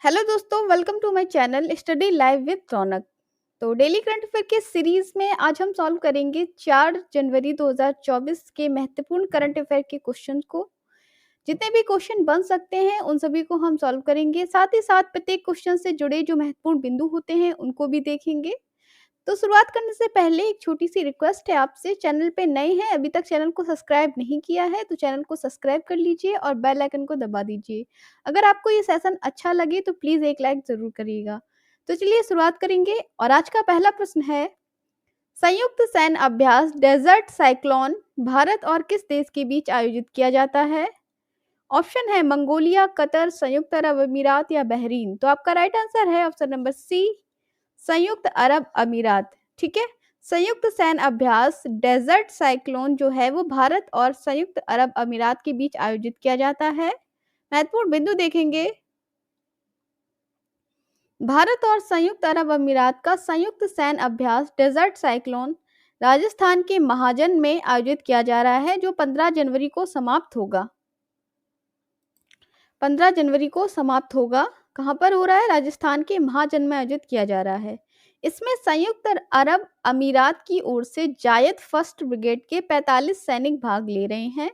Hello दोस्तों, welcome to my channel study live with Raunak. तो daily current affair के series में आज हम सॉल्व करेंगे 4 जनवरी 2024 के महत्वपूर्ण करंट अफेयर के क्वेश्चन को। जितने भी क्वेश्चन बन सकते हैं उन सभी को हम सॉल्व करेंगे। साथ ही साथ प्रत्येक क्वेश्चन से जुड़े जो महत्वपूर्ण बिंदु होते हैं उनको भी देखेंगे। तो शुरुआत करने से पहले एक छोटी-सी रिक्वेस्ट है आपसे, चैनल पे नए हैं, अभी तक चैनल को सब्सक्राइब नहीं किया है, तो चैनल को सब्सक्राइब कर लीजिए और बेल आइकन को दबा दीजिए। अगर आपको ये सेशन अच्छा लगे तो प्लीज़ एक लाइक ज़रूर करिएगा। तो चलिए शुरुआत करेंगे और आज का पहला प्रश्न है, संयुक्त सैन्य अभ्यास डेज़र्ट साइक्लोन भारत और किस देश के बीच आयोजित किया जाता है? ऑप्शन है मंगोलिया, कतर, संयुक्त अरब अमीरात या बहरीन। तो आपका राइट आंसर है ऑप्शन नंबर सी, संयुक्त अरब अमीरात। ठीक है, संयुक्त सैन्य अभ्यास डेजर्ट साइक्लोन जो है वो भारत और संयुक्त अरब अमीरात के बीच आयोजित किया जाता है। महत्वपूर्ण बिंदु देखेंगे, भारत और संयुक्त अरब अमीरात का संयुक्त सैन्य अभ्यास डेजर्ट साइक्लोन राजस्थान के महाजन में आयोजित किया जा रहा है, जो 15 जनवरी को समाप्त होगा। 15 जनवरी को समाप्त होगा। कहाँ पर हो रहा है? राजस्थान के महाजन में आयोजित किया जा रहा है। इसमें संयुक्त अरब अमीरात की ओर से जायद फर्स्ट ब्रिगेड के 45 सैनिक भाग ले रहे हैं।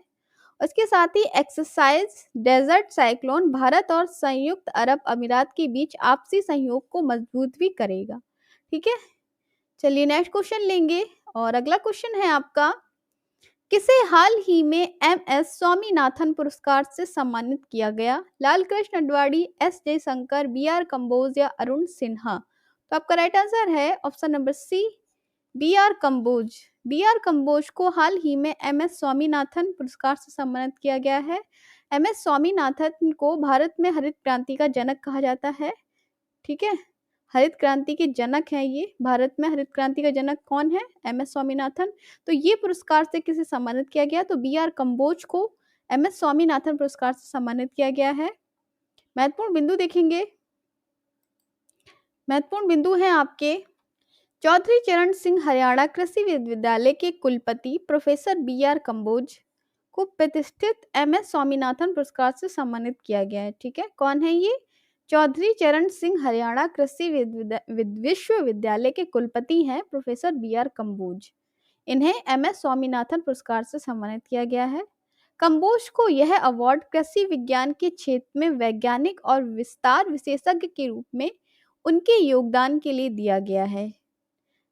उसके साथ ही एक्सरसाइज डेजर्ट साइक्लोन भारत और संयुक्त अरब अमीरात के बीच आपसी सहयोग को मजबूत भी करेगा। ठीक है, चलिए नेक्स्ट क्वेश्चन लेंगे और अगला क्वेश्चन है आपका, किसे हाल ही में एमएस स्वामीनाथन पुरस्कार से सम्मानित किया गया? Lalkrishna Advani, S Jaishankar, B R Kamboj या अरुण सिन्हा। तो आपका राइट आंसर है option number C, B R Kamboj. B R Kamboj को हाल ही में एमएस स्वामीनाथन पुरस्कार से सम्मानित किया गया है। एमएस स्वामीनाथन को भारत में हरित क्रांति का जनक कहा जाता है। ठीक है, हरित क्रांति के जनक हैं ये। भारत में हरित क्रांति का जनक कौन है? एमएस स्वामीनाथन। तो ये पुरस्कार से किसे सम्मानित किया गया? तो बी आर कंबोज को एमएस स्वामीनाथन पुरस्कार से सम्मानित किया गया है। महत्वपूर्ण बिंदु देखेंगे, महत्वपूर्ण बिंदु हैं आपके, चौधरी चरण सिंह हरियाणा कृषि विश्वविद्यालय के कुलपति प्रोफेसर बी आर कंबोज को प्रतिष्ठित एमएस स्वामीनाथन पुरस्कार से सम्मानित किया गया है। ठीक है, कौन है ये? चौधरी चरण सिंह हरियाणा कृषि विश्वविद्यालय के कुलपति हैं प्रोफेसर बी आर कंबोज। इन्हें एमएस स्वामीनाथन पुरस्कार से सम्मानित किया गया है। कंबोज को यह अवार्ड कृषि विज्ञान के क्षेत्र में वैज्ञानिक और विस्तार विशेषज्ञ के रूप में उनके योगदान के लिए दिया गया है।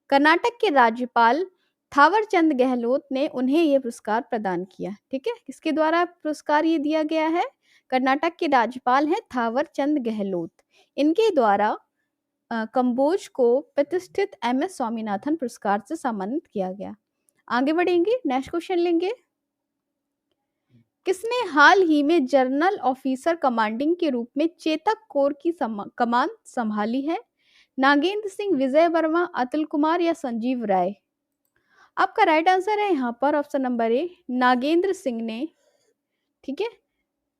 कर्नाटक के राज्यपाल थावरचंद गहलोत ने उन्हें यह पुरस्कार प्रदान किया। ठीक है, किसके द्वारा पुरस्कार ये दिया गया है? कर्नाटक के राज्यपाल हैं थावरचंद गहलोत। इनके द्वारा कंबोज को प्रतिष्ठित एमएस स्वामीनाथन पुरस्कार से सम्मानित किया गया। आगे बढ़ेंगे, नेक्स्ट क्वेश्चन लेंगे, किसने हाल ही में जनरल ऑफिसर कमांडिंग के रूप में चेतक कोर की कमान संभाली है? नागेंद्र सिंह, विजय वर्मा, अतुल कुमार या संजीव राय। आपका राइट आंसर है यहाँ पर option number A, Nagendra Singh ने। ठीक है,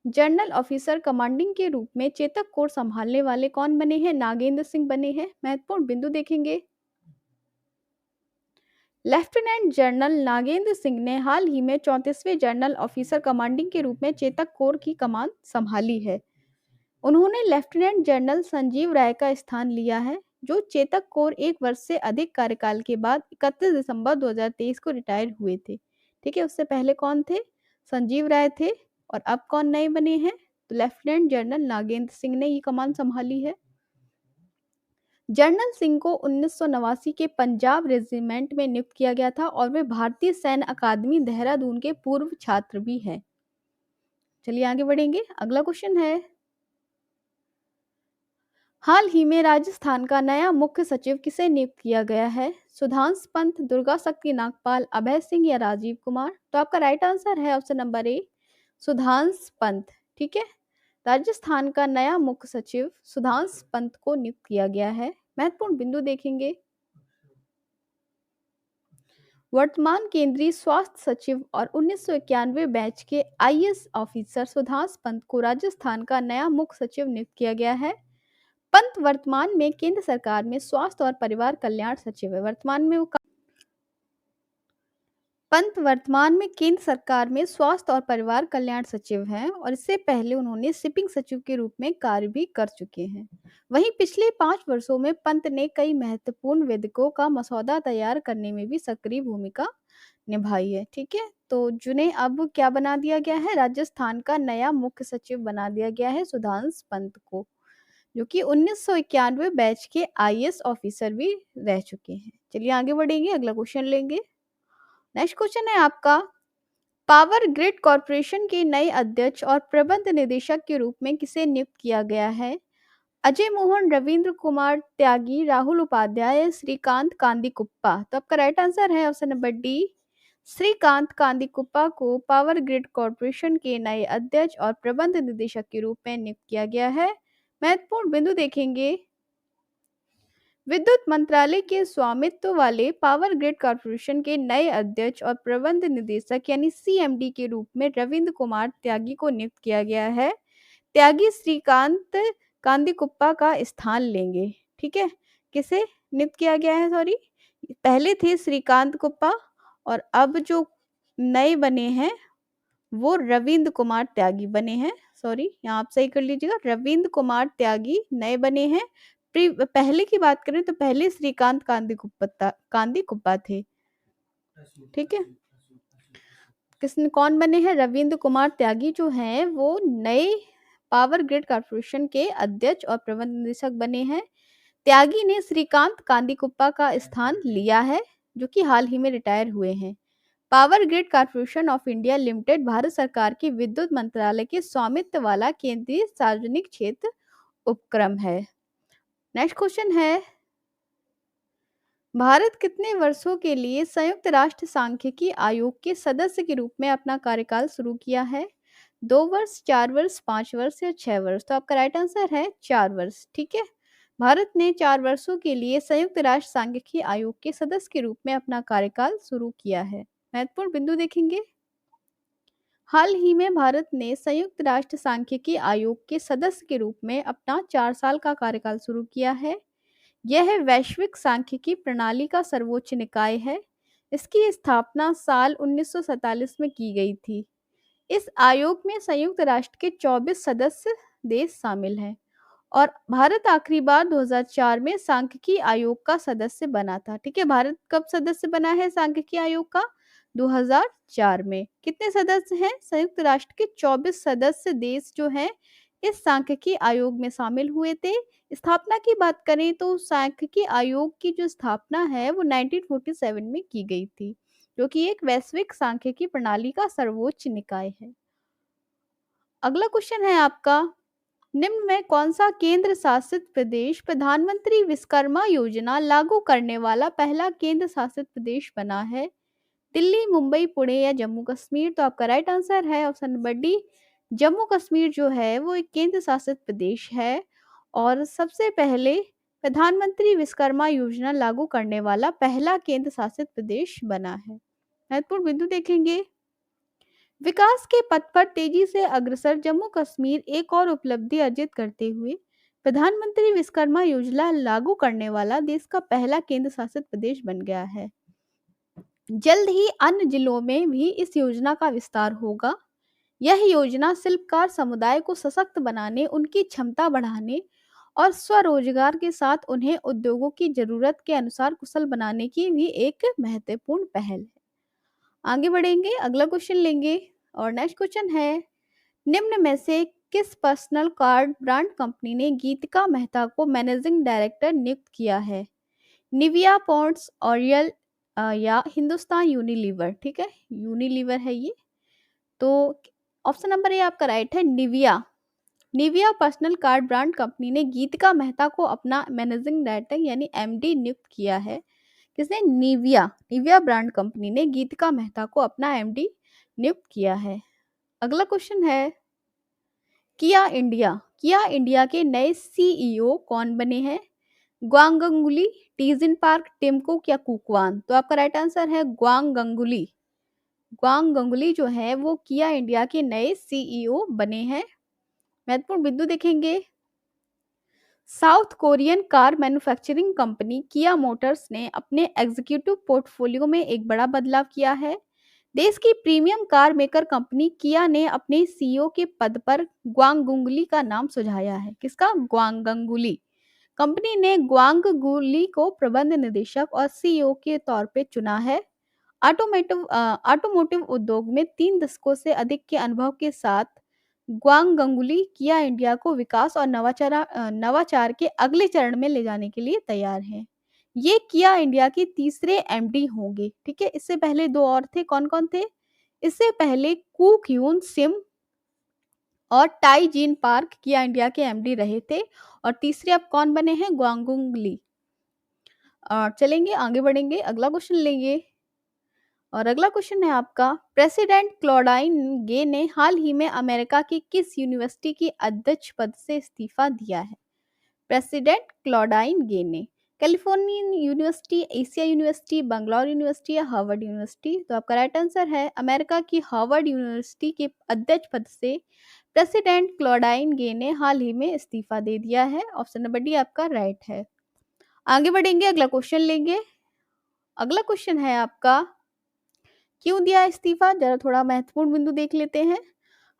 जनरल ऑफिसर कमांडिंग के रूप में चेतक कोर संभालने वाले कौन बने हैं? नागेंद्र सिंह बने हैं। महत्वपूर्ण बिंदु देखेंगे, लेफ्टिनेंट जनरल नागेंद्र सिंह ने हाल ही में 34वें जनरल ऑफिसर कमांडिंग के रूप में चेतक कोर की कमान संभाली है। उन्होंने लेफ्टिनेंट जनरल संजीव राय का स्थान लिया है, जो चेतक कोर 1 वर्ष से अधिक कार्यकाल के बाद 31 दिसंबर 2023 को रिटायर हुए थे। ठीक है, उससे पहले कौन थे? संजीव राय थे। और अब कौन नए बने हैं? तो लेफ्टिनेंट जनरल नागेंद्र सिंह ने ये कमान संभाली है। जनरल सिंह को 1989 के पंजाब रेजिमेंट में नियुक्त किया गया था और वे भारतीय सैन्य अकादमी देहरादून के पूर्व छात्र भी हैं। चलिए आगे बढ़ेंगे, अगला क्वेश्चन है, हाल ही में राजस्थान का नया मुख्य सचिव किसे नियुक्त किया गया है? सुधांशु पंत, दुर्गा शक्ति नागपाल, अभय सिंह या राजीव कुमार। तो आपका राइट आंसर है option number A, Sudhanshu Pant. ठीक है, राजस्थान का नया मुख्य सचिव सुधांशु पंत को नियुक्त किया गया है। महत्वपूर्ण बिंदु देखेंगे, वर्तमान केंद्रीय स्वास्थ्य सचिव और 1991 बैच के आईएएस ऑफिसर सुधांशु पंत को राजस्थान का नया मुख्य सचिव नियुक्त किया गया है। पंत वर्तमान में केंद्र सरकार में स्वास्थ्य और परिवार कल्याण सचिव है। वर्तमान में वो पंत वर्तमान में केंद्र सरकार में स्वास्थ्य और परिवार कल्याण सचिव हैं और इससे पहले उन्होंने शिपिंग सचिव के रूप में कार्य भी कर चुके हैं। वहीं पिछले 5 वर्षों में पंत ने कई महत्वपूर्ण विधेयकों का मसौदा तैयार करने में भी सक्रिय भूमिका निभाई है। ठीक है, तो जिन्हें अब क्या बना दिया गया है, राजस्थान का नया मुख्य सचिव बना दिया गया है सुधांशु पंत को, जो कि 1991 बैच के आईएएस ऑफिसर भी रह चुके हैं। चलिए आगे बढ़ेंगे, अगला क्वेश्चन लेंगे। नेक्स्ट क्वेश्चन है आपका, पावर ग्रिड कॉरपोरेशन के नए अध्यक्ष और प्रबंध निदेशक के रूप में किसे नियुक्त किया गया है? अजय मोहन, रविंद्र कुमार त्यागी, राहुल उपाध्याय, श्रीकांत कांदीकुप्पा। तो आपका राइट आंसर है ऑप्शन नंबर डी, श्रीकांत कांदीकुप्पा को पावर ग्रिड कॉरपोरेशन के नए अध्यक्ष और प्रबंध निदेशक के रूप में नियुक्त किया गया है। महत्वपूर्ण बिंदु देखेंगे, विद्युत मंत्रालय के स्वामित्व वाले पावर ग्रिड कॉरपोरेशन के नए अध्यक्ष और प्रबंध निदेशक यानी सीएमडी के रूप में रविंद्र कुमार त्यागी को नियुक्त किया गया है। त्यागी श्रीकांत कांदीकुप्पा का स्थान लेंगे। ठीक है, किसे नियुक्त किया गया है, सॉरी, पहले थे श्रीकांत कुप्पा और अब जो नए बने हैं वो रविंद्र कुमार त्यागी बने हैं। सॉरी, यहाँ आप सही कर लीजिएगा, रविंद्र कुमार त्यागी नए बने हैं। पहले की बात करें तो पहले श्रीकांत कांदीकुप्पा थे। ठीक है, किसने कौन बने हैं, रविंद्र कुमार त्यागी जो हैं वो नए पावर ग्रिड कॉर्पोरेशन के अध्यक्ष और प्रबंध निदेशक बने हैं। त्यागी ने श्रीकांत कांदीकुप्पा का स्थान लिया है, जो कि हाल ही में रिटायर हुए हैं। Power grid corporation of India limited Bharat सरकार के विद्युत मंत्रालय के स्वामित्व वाला केंद्रीय सार्वजनिक क्षेत्र उपक्रम है। नेक्स्ट क्वेश्चन है, भारत कितने वर्षों के लिए संयुक्त राष्ट्र सांख्यिकी आयोग के सदस्य के रूप में अपना कार्यकाल शुरू किया है? 2 वर्ष, 4 वर्ष, 5 वर्ष या 6 वर्ष? तो आपका राइट आंसर है 4 वर्ष। ठीक है, भारत ने 4 वर्षों के लिए संयुक्त राष्ट्र सांख्यिकी आयोग के सदस्य के रूप में अपना कार्यकाल शुरू किया है। महत्वपूर्ण बिंदु देखेंगे, हाल ही में भारत ने संयुक्त राष्ट्र सांख्यिकी आयोग के सदस्य के रूप में अपना 4 साल का कार्यकाल शुरू किया है। यह वैश्विक सांख्यिकी प्रणाली का सर्वोच्च निकाय है। इसकी स्थापना साल 1947 में की गई थी। इस आयोग में संयुक्त राष्ट्र के 24 सदस्य देश शामिल हैं और भारत आखिरी बार 2004 में सांख्यिकी आयोग का सदस्य बना था। ठीक है, भारत कब सदस्य बना है सांख्यिकी आयोग का? 2004 में। कितने सदस्य हैं? संयुक्त राष्ट्र के 24 सदस्य देश जो हैं इस सांख्यिकी आयोग में शामिल हुए थे। स्थापना की बात करें तो सांख्यिकी आयोग की जो स्थापना है वो 1947 में की गई थी, जो कि एक वैश्विक सांख्यिकी प्रणाली का सर्वोच्च निकाय है। अगला क्वेश्चन है आपका, निम्न में कौन सा केंद्र शासित प्रदेश प्रधानमंत्री विश्वकर्मा योजना लागू करने वाला पहला केंद्र शासित प्रदेश बना है? दिल्ली, मुंबई, पुणे या जम्मू कश्मीर? तो आपका राइट आंसर है option number D, Jammu Kashmir जो है वो एक केंद्र शासित प्रदेश है और सबसे पहले प्रधानमंत्री विश्वकर्मा योजना लागू करने वाला पहला केंद्र शासित प्रदेश बना है। महत्वपूर्ण बिंदु देखेंगे, विकास के पथ पर तेजी से अग्रसर जम्मू कश्मीर एक और उपलब्धि अर्जित करते हुए प्रधानमंत्री विश्वकर्मा योजना लागू करने वाला देश का पहला केंद्र शासित प्रदेश बन गया है। जल्द ही अन्य जिलों में भी इस योजना का विस्तार होगा। यह योजना शिल्पकार समुदाय को सशक्त बनाने, उनकी क्षमता बढ़ाने और स्वरोजगार के साथ उन्हें उद्योगों की जरूरत के अनुसार कुशल बनाने की भी एक महत्वपूर्ण पहल है। आगे बढ़ेंगे, अगला क्वेश्चन लेंगे और नेक्स्ट क्वेश्चन है, निम्न में से किस पर्सनल कार्ड ब्रांड कंपनी ने गीतिका मेहता को मैनेजिंग डायरेक्टर नियुक्त किया है? निविया, पॉन्ड्स, ऑरियल या हिंदुस्तान यूनिलीवर? ठीक है, यूनिलीवर है ये। तो ऑप्शन नंबर ए आपका राइट है, Nivea. Nivea personal card brand company ने गीतिका मेहता को अपना मैनेजिंग डायरेक्टर यानी एमडी नियुक्त किया है। किसने? निविया ब्रांड कंपनी ने गीतिका मेहता को अपना एमडी नियुक्त किया है। अगला क्वेश्चन है, किया इंडिया के नए सीईओ कौन बने हैं? ग्वांग गंगुली, टीजिन पार्क, टिम कुक या कुकवान? तो आपका राइट आंसर है ग्वांग गंगुली। ग्वांग गंगुली जो है वो किया इंडिया के नए सीईओ बने हैं। महत्वपूर्ण बिंदु देखेंगे, south Korean car manufacturing company किया मोटर्स ने अपने एग्जीक्यूटिव पोर्टफोलियो में एक बड़ा बदलाव किया है। देश की प्रीमियम कार मेकर कंपनी किया ने अपने सीईओ के पद पर ग्वांग गुंगली का नाम सुझाया है। किसका? ग्वांग गंगुली। कंपनी ने ग्वांग गुली को प्रबंध निदेशक और सीईओ के तौर पे चुना है। ऑटोमोटिव उद्योग में 3 दशकों से अधिक के अनुभव के साथ ग्वांग गंगुली किया इंडिया को विकास और नवाचार के अगले चरण में ले जाने के लिए तैयार हैं। ये किया इंडिया के तीसरे एमडी होंगे। ठीक है, इससे पहले 2 और थे। कौन-कौन थे? इससे पहले कू ह्यून सिम और टाई जीन पार्क किया इंडिया के एमडी रहे थे और तीसरे अब कौन बने हैं? ग्वांगुंग ली। चलेंगे आगे बढ़ेंगे, अगला क्वेश्चन लेंगे। और अगला क्वेश्चन है आपका, प्रेसिडेंट क्लॉडाइन गे ने हाल ही में अमेरिका की किस यूनिवर्सिटी की अध्यक्ष पद से इस्तीफा दिया है? प्रेसिडेंट क्लॉडाइन गे ने Californian university, Asia university, Bangalore university या हार्वर्ड यूनिवर्सिटी? तो आपका राइट आंसर है अमेरिका की हार्वर्ड यूनिवर्सिटी के अध्यक्ष पद से प्रेसिडेंट क्लॉडाइन गे ने हाल ही में इस्तीफा दे दिया है। ऑप्शन नंबर डी आपका राइट है। आगे बढ़ेंगे, अगला क्वेश्चन लेंगे। अगला क्वेश्चन है आपका, क्यों दिया इस्तीफा? जरा थोड़ा महत्वपूर्ण बिंदु देख लेते हैं।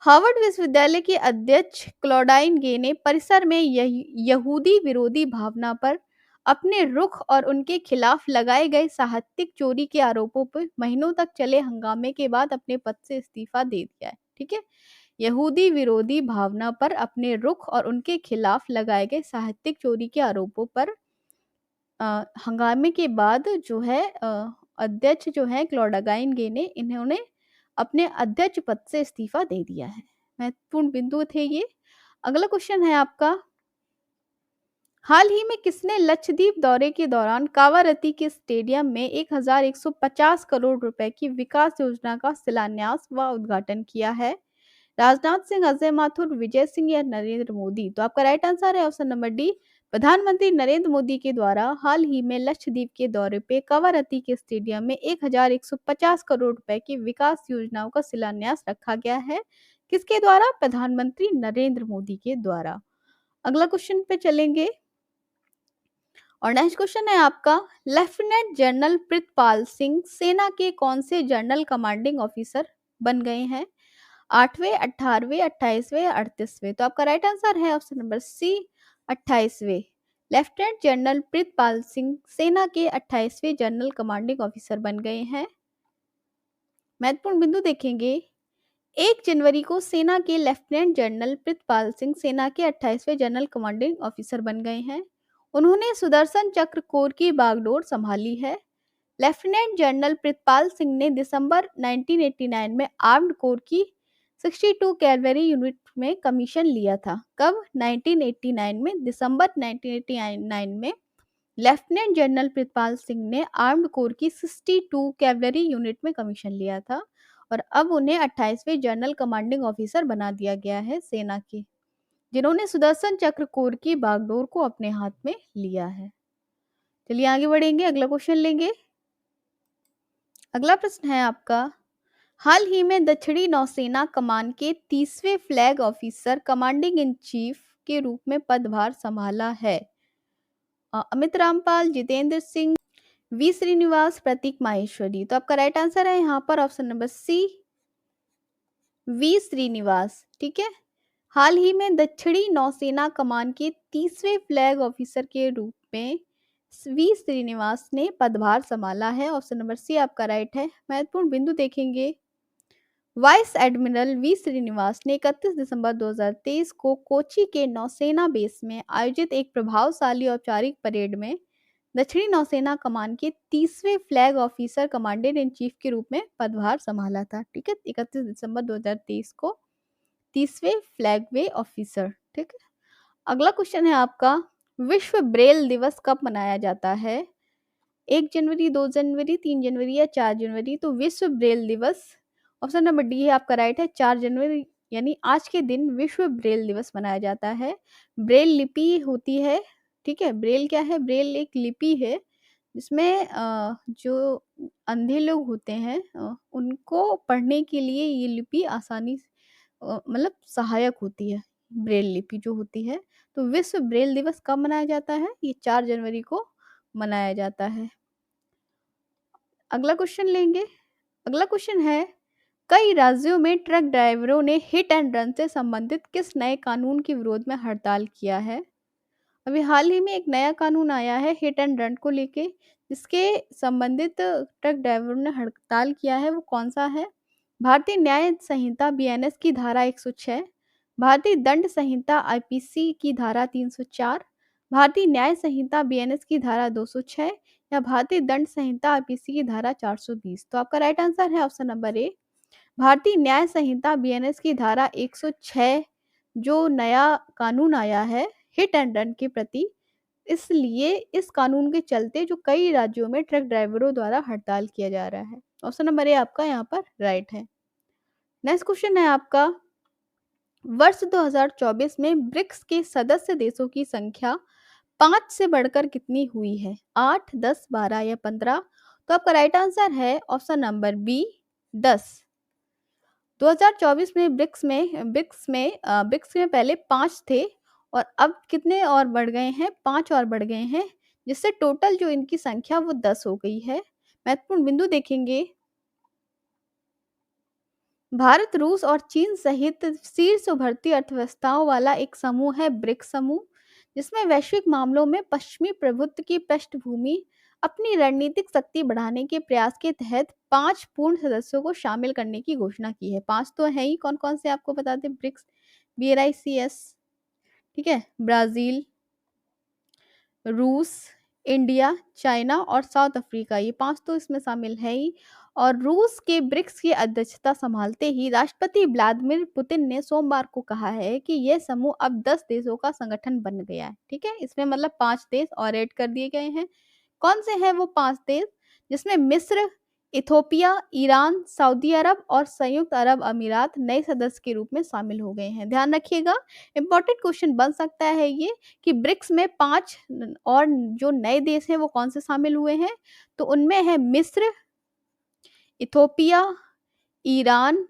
हार्वर्ड विश्वविद्यालय के अध्यक्ष क्लॉडाइन गे ने परिसर में यहूदी विरोधी भावना पर अपने रुख और उनके खिलाफ लगाए गए साहित्यिक चोरी के आरोपों पर महीनों तक चले हंगामे के बाद अपने पद से इस्तीफा दे दिया है। ठीक है, यहूदी विरोधी भावना पर अपने रुख और उनके खिलाफ लगाए गए साहित्यिक चोरी के आरोपों पर हंगामे के बाद जो है अध्यक्ष जो है क्लॉडाइन गे ने इन्होंने अपने अध्यक्ष पद से इस्तीफा दे दिया है। महत्वपूर्ण बिंदु थे ये। अगला क्वेश्चन है आपका, हाल ही में किसने लक्षद्वीप दौरे के दौरान कावारती के स्टेडियम में 1150 करोड़ रुपए की विकास योजना का शिलान्यास व उद्घाटन किया है? राजनाथ सिंह, अजय माथुर, विजय सिंह या नरेंद्र मोदी? तो आपका राइट आंसर है ऑप्शन नंबर डी। प्रधानमंत्री नरेंद्र मोदी के द्वारा हाल ही में लक्षद्वीप के दौरे पे कवारती के स्टेडियम में 1150 करोड़ रुपए की विकास योजनाओं का शिलान्यास रखा गया है। किसके द्वारा? प्रधानमंत्री नरेंद्र मोदी के द्वारा। अगला क्वेश्चन पे चलेंगे और नेक्स्ट क्वेश्चन है आपका, लेफ्टिनेंट जनरल प्रितपाल सिंह सेना के कौन से जनरल कमांडिंग ऑफिसर बन गए हैं? 8वें, 18वें, 28वें या 38वें? तो आपका राइट आंसर है ऑप्शन नंबर सी, 28वें। लेफ्टिनेंट जनरल प्रितपाल सिंह सेना के 28वें जनरल कमांडिंग ऑफिसर बन गए हैं। महत्वपूर्ण बिंदु देखेंगे, 1 जनवरी को सेना के लेफ्टिनेंट जनरल प्रितपाल सिंह सेना के 28वें जनरल कमांडिंग ऑफिसर बन गए हैं। उन्होंने सुदर्शन चक्र कोर की बागडोर संभाली है। लेफ्टिनेंट जनरल प्रितपाल सिंह ने दिसंबर 1989 में आर्म्ड कोर की 62 कैवलरी यूनिट में कमीशन लिया था। कब? 1989 में, दिसंबर 1989 में लेफ्टिनेंट जनरल प्रितपाल सिंह ने आर्म्ड कोर की 62 कैवलरी यूनिट में कमीशन लिया था और अब उन्हें 28वें जनरल कमांडिंग ऑफिसर बना दिया गया है सेना के, जिन्होंने सुदर्शन चक्र कोर की बागडोर को अपने हाथ में लिया है। चलिए आगे बढ़ेंगे, अगला क्वेश्चन लेंगे। अगला प्रश्न है आपका, हाल ही में दक्षिणी नौसेना कमान के 30वें flag officer commanding in chief के रूप में पदभार संभाला है? अमित रामपाल, जितेंद्र सिंह, वी श्रीनिवास, प्रतीक माहेश्वरी? तो आपका राइट आंसर है यहाँ पर option number C, V Srinivas. ठीक है, हाल ही में दक्षिणी नौसेना कमान के 30वें फ्लैग ऑफिसर के रूप में वी श्रीनिवास ने पदभार संभाला है। ऑप्शन नंबर सी आपका राइट है। महत्वपूर्ण बिंदु देखेंगे, वाइस एडमिरल वी श्रीनिवास ने 31 दिसंबर 2023 को कोची के नौसेना बेस में आयोजित एक प्रभावशाली औपचारिक परेड में दक्षिणी नौसेना कमान के 30वें flag officer commandant in chief के रूप में पदभार संभाला था। ठीक है, 31 दिसंबर 2023 को 30वें फ्लैग वे ऑफिसर। ठीक है, अगला क्वेश्चन है आपका, विश्व ब्रेल दिवस कब मनाया जाता है? 1 जनवरी, 2 जनवरी, 3 जनवरी या 4 जनवरी? तो विश्व ब्रेल दिवस ऑप्शन नंबर डी है आपका राइट है, 4 जनवरी, यानी आज के दिन विश्व ब्रेल दिवस मनाया जाता है। ब्रेल लिपि होती है। ठीक है, ब्रेल क्या है? ब्रेल एक लिपि है जिसमें जो अंधे लोग होते हैं उनको पढ़ने के लिए ये लिपि आसानी मतलब सहायक होती है, ब्रेल लिपि जो होती है। तो विश्व ब्रेल दिवस कब मनाया जाता है? ये 4 जनवरी को मनाया जाता है। अगला क्वेश्चन लेंगे। अगला क्वेश्चन है, कई राज्यों में ट्रक ड्राइवरों ने हिट एंड रन से संबंधित किस नए कानून के विरोध में हड़ताल किया है? अभी हाल ही में एक नया कानून आया है हिट एंड रन को लेके, जिसके संबंधित ट्रक ड्राइवरों ने हड़ताल किया है, वो कौन सा है? भारतीय न्याय संहिता बीएनएस की धारा 106, भारतीय दंड संहिता आईपीसी की धारा 304, भारतीय न्याय संहिता बीएनएस की धारा 206 या भारतीय दंड संहिता आईपीसी की धारा 420। तो आपका राइट आंसर है ऑप्शन नंबर ए, भारतीय न्याय संहिता बीएनएस की धारा 106, जो नया कानून आया है हिट एंड रन के प्रति, इसलिए इस कानून के चलते जो कई राज्यों में ट्रक ड्राइवरों द्वारा हड़ताल किया जा रहा है। ऑप्शन नंबर ए आपका यहाँ पर राइट है। नेक्स्ट क्वेश्चन है आपका, वर्ष 2024 में ब्रिक्स के सदस्य देशों की संख्या 5 से बढ़कर कितनी हुई है? 8, 10, 12 या 15? तो आपका राइट आंसर है ऑप्शन नंबर बी, 10। 2024 में ब्रिक्स में पहले 5 थे और अब कितने और बढ़ गए हैं? 5 और बढ़ गए हैं, जिससे टोटल जो इनकी संख्या वो 10 हो गई है। महत्वपूर्ण बिंदु देखेंगे, भारत, रूस और चीन सहित शीर्ष उभरती अर्थव्यवस्थाओं वाला एक समूह है ब्रिक्स समूह, जिसमें वैश्विक मामलों में पश्चिमी प्रभुत्व की पृष्ठभूमि अपनी रणनीतिक शक्ति बढ़ाने के प्रयास के तहत 5 पूर्ण सदस्यों को शामिल करने की घोषणा की है। 5 तो है ही, कौन कौन से आपको बता दें? ब्रिक्स, BRICS, ठीक है, ब्राजील, रूस, इंडिया, चाइना और साउथ अफ्रीका, ये 5 तो इसमें शामिल है ही। और रूस के ब्रिक्स की अध्यक्षता संभालते ही राष्ट्रपति व्लादिमीर पुतिन ने सोमवार को कहा है कि यह समूह अब 10 देशों का संगठन बन गया है। ठीक है, इसमें मतलब 5 देश और ऐड कर दिए गए हैं। कौन से हैं वो 5 देश? जिसमें मिस्र, इथोपिया, ईरान, सऊदी अरब और संयुक्त अरब अमीरात नए सदस्य के रूप में शामिल हो गए हैं। ध्यान रखिएगा, इंपॉर्टेंट क्वेश्चन बन सकता है ये कि ब्रिक्स में 5 और जो नए देश हैं वो कौन से शामिल हुए हैं? तो उनमें है मिस्र, इथोपिया, ईरान,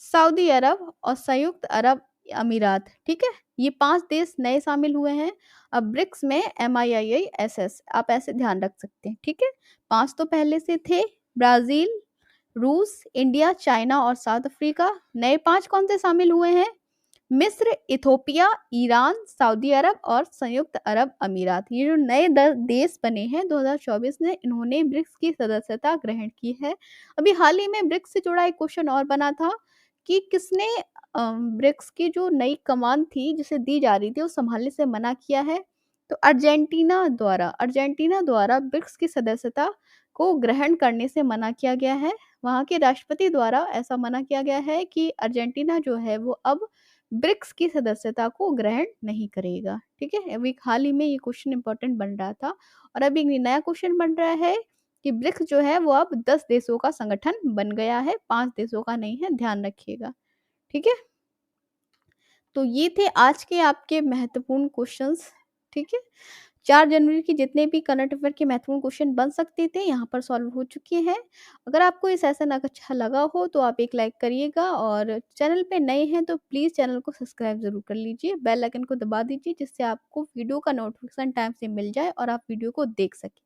सऊदी अरब और संयुक्त अरब अमीरात। ठीक है, ये 5 देश नए शामिल हुए हैं अब ब्रिक्स में, MIIISS आप ऐसे ध्यान रख सकते हैं। ठीक है, 5 तो पहले से थे, ब्राजील, रूस, इंडिया, चाइना और साउथ अफ्रीका। नए 5 कौन से शामिल हुए हैं? मिस्र, इथोपिया, ईरान, सऊदी अरब और संयुक्त अरब अमीरात। ये जो नए देश बने हैं 2024 में, इन्होंने ब्रिक्स की सदस्यता ग्रहण की है। अभी हाल ही में ब्रिक्स से जुड़ा एक क्वेश्चन और बना था कि किसने ब्रिक्स की जो नई कमान थी जिसे दी जा रही थी वो संभालने से मना किया है? तो अर्जेंटीना द्वारा ब्रिक्स की सदस्यता को ग्रहण करने से मना किया गया है। वहाँ के राष्ट्रपति द्वारा ऐसा मना किया गया है कि अर्जेंटीना जो है वो अब ब्रिक्स की सदस्यता को ग्रहण नहीं करेगा। ठीक है, अभी हाल ही में ये क्वेश्चन इंपॉर्टेंट बन रहा था और अभी एक नया क्वेश्चन बन रहा है कि ब्रिक्स जो है वो अब 10 देशों का संगठन बन गया है, 5 देशों का नहीं है, ध्यान रखिएगा। ठीक है, तो ये थे आज के आपके महत्वपूर्ण क्वेश्चंस। ठीक है, 4 जनवरी की जितने भी करंट अफेयर के महत्वपूर्ण क्वेश्चन बन सकते थे यहाँ पर सॉल्व हो चुके हैं। अगर आपको ये सेशन अच्छा लगा हो तो आप एक लाइक करिएगा और चैनल पे नए हैं तो प्लीज़ चैनल को सब्सक्राइब ज़रूर कर लीजिए, बेल आइकन को दबा दीजिए जिससे आपको वीडियो का नोटिफिकेशन टाइम से मिल जाए और आप वीडियो को देख सकें।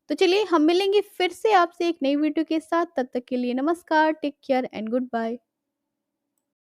तो चलिए हम मिलेंगे फिर से आपसे एक नई वीडियो के साथ, तब तक के लिए नमस्कार, take care and good bye.